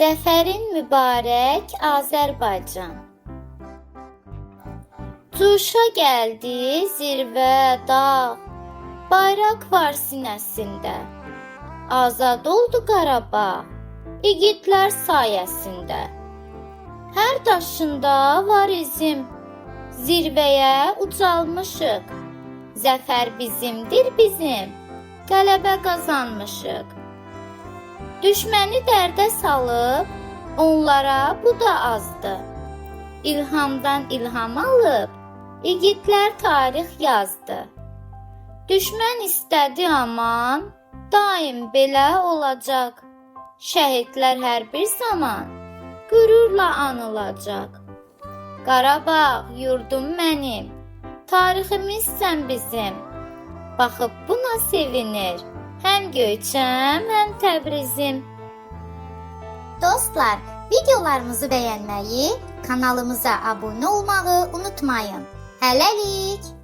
Zəfərin mübarək Azərbaycan. Cuşa gəldi zirvə dağ, bayraq var sinəsində. Azad oldu Qarabağ, igidlər sayəsində. Hər daşında var izim, zirvəyə ucalmışıq. Zəfər bizimdir bizim, qələbə qazanmışıq. Düşməni dərdə salıb, onlara bu da azdı. İlhamdan ilham alıb, igidlər tarix yazdı. Düşmən istədi aman, daim belə olacaq. Şəhidlər hər bir zaman qürurla anılacaq. Qarabağ, yurdum mənim, tariximizsən bizim. Baxıb buna sevinir, həm Göyçəm, həm Təbrizim. Dostlar, videolarımızı bəyənməyi, kanalımıza abunə olmağı unutmayın. Hələlik!